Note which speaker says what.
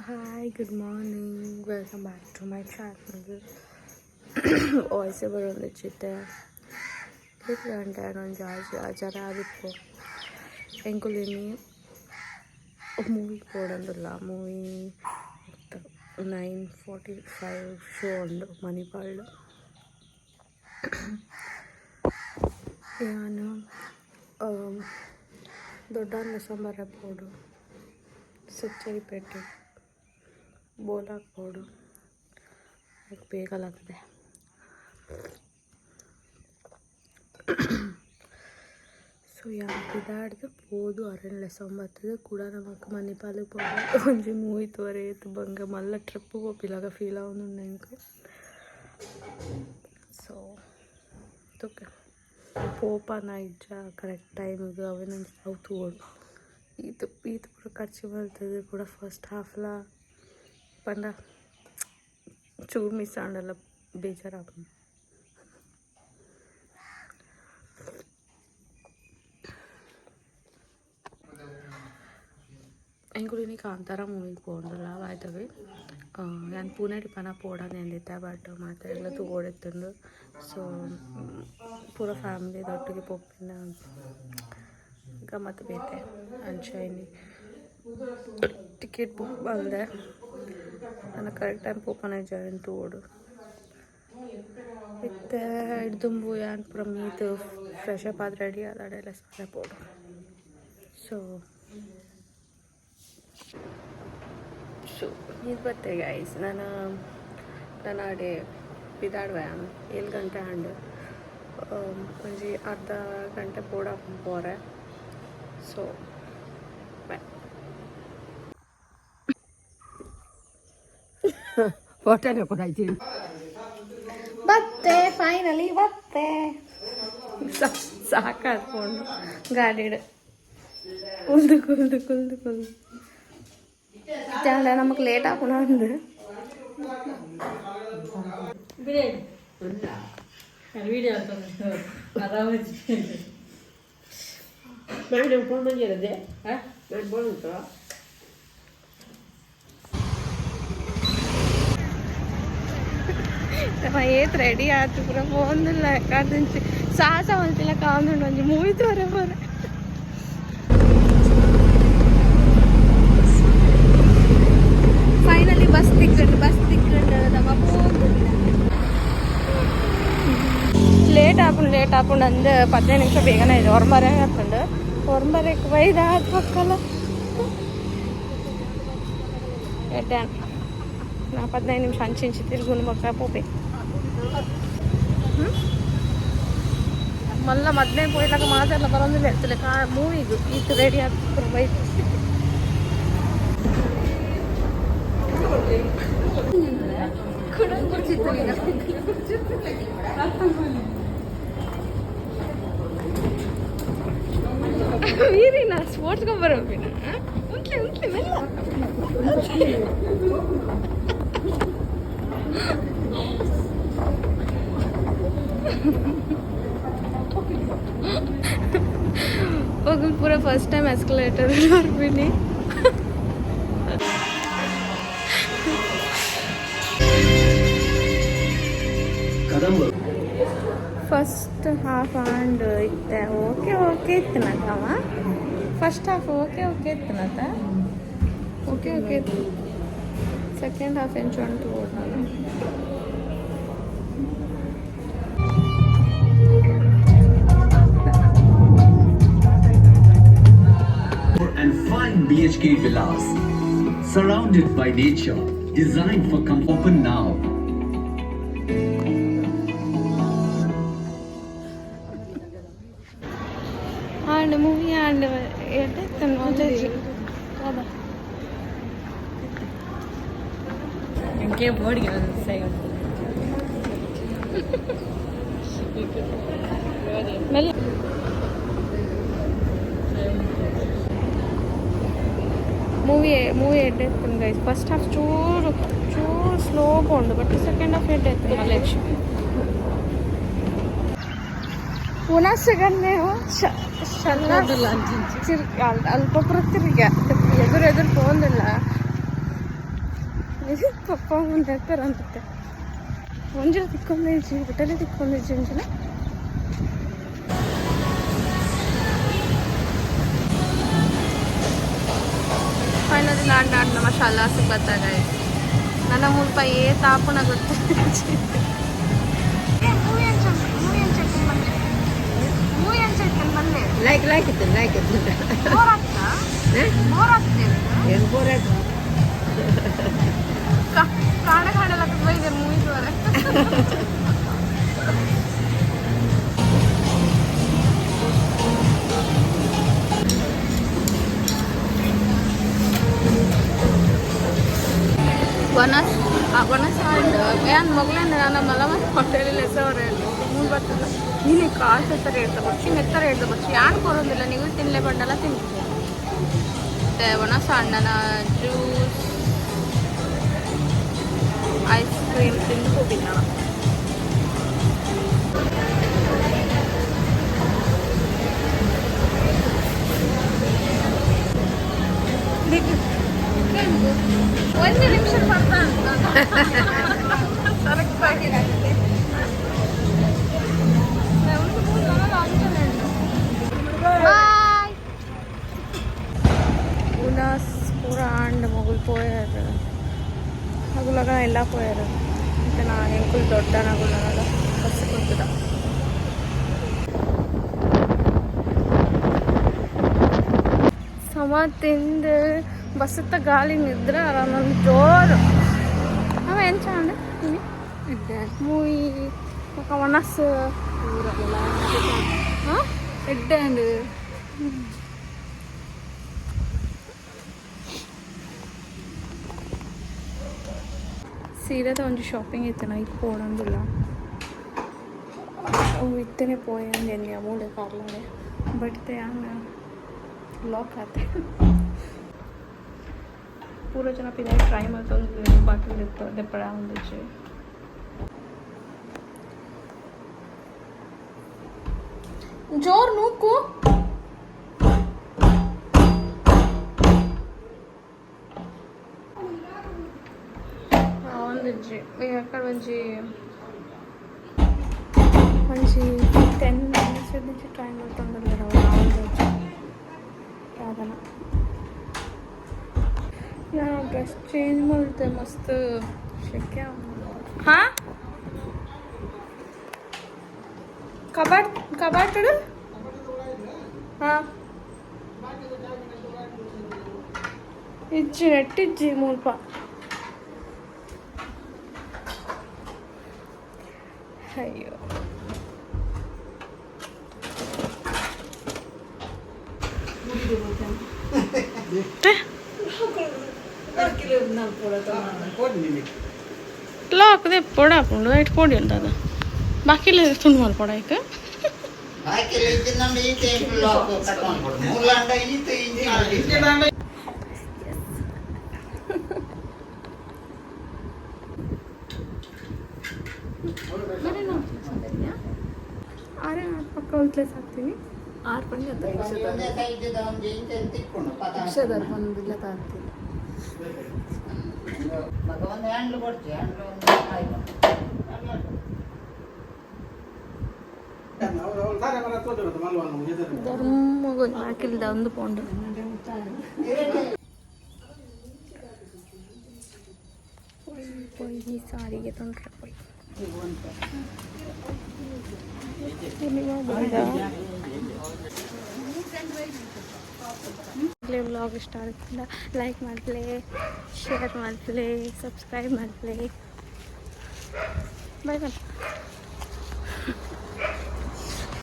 Speaker 1: Hi, good morning. Welcome back to my channel. Voice ಬರೋದಿಚ್ಚಿತ್ತೆ ಇದು ಗಂಟೆ ಒಂದು ಜರ ಆದಿಪ್ಪು ಎಂಕುಲಿನಿ ಮೂವಿ ಕೊಡಂದಿಲ್ಲ ಮೂವಿ 9:45 ಶೋ ಉಂಡು ಮಣಿಪಾಲ್ ನಾನು ದೊಡ್ಡ ಸಂಬಾರ ಪೋಡು ಸುಚ್ಚರಿಪೇಟೆ ಬೋಲಾಕ್ ಪೋಡು ಅದಕ್ಕೆ ಬೇಕಲಾಗ್ತದೆ. ಸೊ ಯಾಕಿದಾಡ್ದು ಪೋದು ಅರಣ್ಯ ಸಂಬತ್ತದ ಕೂಡ ನಮಕ್ ಮಣಿಪಾಲಿಗೆ ಪೋದು ಒಂಜಿ ಮೂವಿ ತೋರೆಯಿತು ಬಂಗ ಮಲ್ಲ ಟ್ರಿಪ್ ಹೋಪಿಲಾಗ ಫೀಲ್ ಆವನು ನಂಗೆ. ಸೊ ತುಕ್ಕೆ ಪೋಪನ ಇಜ್ಜ ಕರೆಕ್ಟ್ ಟೈಮಿಗೆ ಅವನ ಅವು ತೋಡು ಇದು ಕೂಡ ಖರ್ಚು ಬರ್ತದೆ ಕೂಡ ಫಸ್ಟ್ ಹಾಫ್ಲ ಪಂಡ ಚೂರು ಮಿಸ್ ಆಂಡಲ್ಲ ಬೇಜಾರಾಗ. ಎಂಕುಲಿನಿ ಕಾಂತಾರ ಮೂವಿಗೆ പോകണ്ടല്ല ആയിട്ടവേ ഞാൻ പൂനെടി പന പോടാന്ന് ಎಂದಿದ್ದೆ ಬಟ್ ಮತ್ತೆ ಎಲ್ಲ ತಗೋಡಿತ್ತಂದು. ಸೊ ಪೂರ ಫ್ಯಾಮಿಲಿ ದೊಟ್ಟಿಗೆ ಪೋಪಿನ ಗಮ್ಮತ್ತು ಬೇತೆ ಅಂಚೈನಿ ಟಿಕೆಟ್ ಬುಕ್ ಬಂದೆ ನನ್ನ ಕರೆಕ್ಟ್ ಟೈಮ್ ಪೋಪನ ಜಾಯಿನ್ ತೋಡು ಇತ್ತೆ ಹಿಡ್ದುಂಬು ಯಾನ್ ಪೂರ ಮೀತು ಫ್ರೆಶ್ ಅಪ್ ಆದ ರೆಡಿ ಆದಾಡೆಲ್ಲ ಸಾಲ ಪೋಡು. ಸೊ ಇದು ಬತ್ತೆ ಗೈಸ್ ನಾನು ಆಡೆ ಬಿದಾಡುವೆ 7 ಗಂಟೆ ಹಂಡು ಒಂಜಿ ಅರ್ಧ ಗಂಟೆ ಪೋಡ ಪೋರೆ. ಸೊ
Speaker 2: ಫೋಟೋನೇ ಕೊಡಾಯ್ತೀನಿ
Speaker 1: ಬತ್ತೆ ಫೈನಲಿ ಬತ್ತೆ ಸಾಕಾದ್ಕೊಂಡು ಗಾಡಿಡು ಕುಲ್ದು ಇತ್ತಾಂಡ ನಮಗೆ ಲೇಟ್ ಆಪುಣ ಅಂದು
Speaker 2: ಮೇಡಮ್ ಫೋನ್ ಬಂದಿರೋದೆ ನಾನು ಫೋನ್ ಉಂಟು
Speaker 1: ಏತ್ ರೆಡಿ ಆಯ್ತು ಪೂರ ಫೋನಿಲ್ಲ ಕಾದಂಚಿ ಸಾಹಸ ಹೊಲ್ತಿಲ್ಲ ಕಾಂದುಂಡು ಒಂಜಿ ಮೂವಿ ತೋರೆ ಪೋರೆ. ಫೈನಲಿ ಬಸ್ ತಿಕ್ಕಂಡು ನಮ್ಮ ಲೇಟ್ ಆಪುಂಡು ಅಂದು 15 ನಿಮಿಷ ಬೇಗನೆ ಇದೆ. ಹೊರಮರೆ ಹಾಕೊಂಡು ಹೊರಮರೆಗೆ ವೈದ ಅದು ಪಕ್ಕಲ್ಲ ಎಡ್ಡಾನ್ ನಾ 15 ನಿಮಿಷ ಅಂಚಿಂಚಿ ತಿರುಗುನು ಮಕ್ಕ ಪೋಪೆ ಮಲ್ಲ ಮದ್ನೇ ಪೋಯ್ಲಾಗ ಮಾತೆಲ್ಲ ಬರೋದಿಲ್ಲ ಇರ್ತಲೆ ಮೂವಿಗೂ ಈತು ರೆಡಿ ಆಗ್ತಿದ್ರು ಬೈಕ್ ವೀರಿನ ಸ್ಪೋರ್ಟ್ಸ್ಗೆ ಬರೋಪಿನ ಉಂಟ್ಲೆ ಮೆಲ್ಲ ಹೋಗಿ ಪೂರ ಫಸ್ಟ್ ಟೈಮ್ ಎಸ್ಕಲೇಟರ್ ಬರ್ಬಿನಿ. ಫಸ್ಟ್ ಹಾಫ್ ಆಂಡ್ ಇತ್ತೆ ಓಕೆ ಇತ್ತನತ್ತವ ಫಸ್ಟ್ ಹಾಫ್ ಓಕೆ ಇತ್ತನತ್ತ ಓಕೆ ಇತ್ತು. ಸೆಕೆಂಡ್ ಹಾಫ್ ಎಂಚು ಓಡ್ನಾನು
Speaker 3: and 5 BHK villas surrounded by nature, designed for open now.
Speaker 1: and movie and edit knowledge kada
Speaker 2: ఇంకే బోర్డు
Speaker 1: మెల్ల ಮೂವಿ ಎಡ್ ಎತ್ತುಂಡು ಗೈಸ್. ಫಸ್ಟ್ ಹಾಫ್ ಚೂರು ಸ್ಲೋ ಉಂಡು ಬಟ್ ಸೆಕೆಂಡ್ ಹಾಫ್ ಎಡ್ ಎತ್ತು ಮಲೇಶ್ ಪುನಃ ಸಿಗನ್ನೇವು ಅಲ್ಪ ತಿರುಗ ಎದುರು ಪೋಂದಿಲ್ಲ ಪಪ್ಪ ಮುಂದೆ ಹಾಕ್ತಾರ ಅನ್ಸುತ್ತೆ ಒಂಜರ ತಿಕ್ಕೊಂಡೇಜಿ ಹೋಟೆಲೇ ತಿಕ್ಕೊಂಡೇಜಿ ಅಂಜನ ಫೈನಲಿ ಲ್ಯಾಂಡ್ ನಮ್ಮ ಶಾಲಾ ಸಿಗ್ಬತ್ತಾಗ ನನ್ನ ಮುಲ್ಪ ಏ ತಾಪನ ಗೊತ್ತ
Speaker 2: ಲೈಕ್ ಇತ್ತು ಏನು ಬೋರ್ ಆಯ್ತು
Speaker 1: ಪ್ರಾಣ ಕಾಣಲ್ಲ ಇದೆ ಮೂವಿ ದ್ವಾರ ವನಸ್ ಏನು ಮಗಳೇನು ನಾನು ಮಲಮ ಹೋಟೆಲಲ್ಲಿ ಹೆಸರು ಮೂರು ಬರ್ತಲ್ಲ ನೀನು ಕಾಸು ಹೆಸರು ಹೇಳ್ತಾ ಬರ್ಚಿ ಮೆತ್ತರ ಹೇಳ್ತಾ ಬರ್ಚಿ ಯಾರು ಬರೋದಿಲ್ಲ ನೀವು ತಿನ್ನಲೇ ಬಂಡಲ್ಲ ತಿಂತೀವಿ ಮತ್ತು ವನಸ್ ಹಣ್ಣನ ಜ್ಯೂಸ್ ಐಸ್ ಕ್ರೀಮ್ ತಿಂದ್ಕೋಬಿಲ್ಲ ಒಂದು ನಿಮಿಷ ಬರ್ತಾ उनास पूरा अंड मोगल पोयार नगुलगा ಎಲ್ಲ పోయారు అంటే నా ఎంకుల్ దొడ్డ నగులగా బస్సు కొట్టుదా ಸಮ ತಿಂದು ಬಸ್ಸತ್ತ ಗಾಳಿ ನಿದ್ರೆ ಆರಾಮ ಜೋರು ಅವ ಏನು ಚಂದ ಮೂವಿ ఒక మనస్ ಎಡ್ಡೆ ಅಂಡ್ ಸೀರೆದ ಒಂದು ಶಾಪಿಂಗ್ ಇತ್ತು ನಾ ಇದು ಪೋಡಂದಿಲ್ಲ ಅವು ಇತ್ತನೇ ಪೋಯಂದು ಅಮೌಂಟ್ ಕಾರ್ಲಾನೆ ಬಟ್ ಹಂಗೆ ಲಾಕ್ ಆತೆ पूरा जना पिना ट्राई ಮಾಡ್ತಾ ಬಾಕಿ ಇತ್ತು ದೆಪ್ಪಳ ಒಂದಿಚ್ಚೆ ಜೋರ್ ನೂಕು ಒಂದಿಜ್ಜಿ ಅక్కడ ಒಂಜಿ 10 minutes నుంచి ಟ್ರೈ ಮಾಡ್ತಂದ್ರೆ ಒಂದಿಜ್ಜಿ ಯಾವ್ದನ ನಾನು ಡ್ರೆಸ್ ಚೇಂಜ್ ಮಾಡಿದೆ ಮಸ್ತ್ ಶೆಕೆ ಹಾಂ ಕಬಾಟ್ ಇಡು ಹಾಂ ಇಜ್ಜಿ ನೆಟ್ಟಿಜ್ಜಿ ಮುಲ್ಪ ಅಯ್ಯೋ ಲಾಕ್ ದೆ ಪೊಡ ಹಾಕೊಂಡು ಇಟ್ಕೊಂಡು ಅಂತದ ಬಾಕಿ ತುಂಡು ಮಾಡಿ ಪೊಡ ಈಗ ಆರೆ ಪಕ್ಕ ಉಲ್ಟ್ಲೆ ಸಾಕ್ತೀನಿ 6 ಪಂಡಿ ಅಂತ ರಿಕ್ಷಾದಾರ ಬಂದಿಲ್ಲ ತಾಗ್ತೀನಿ ಧರ್ಮಗು ಹಾಕಿಲ್ದ ಒಂದು ಪೌಂಡ್ ಈ ಸಾರಿಗೆ ತೊಂದರೆ ಪೋಯ್ ವ್ಲಾಗ್ ಇಷ್ಟ ಆಗುತ್ತಿಲ್ಲ ಲೈಕ್ ಮಾಡ್ತಲೇ ಶೇರ್ ಮಾಡ್ತಲೇ ಸಬ್ಸ್ಕ್ರೈಬ್ ಮಾಡ್ತಲೇ ಬಾಯ್ ಬಾಯ್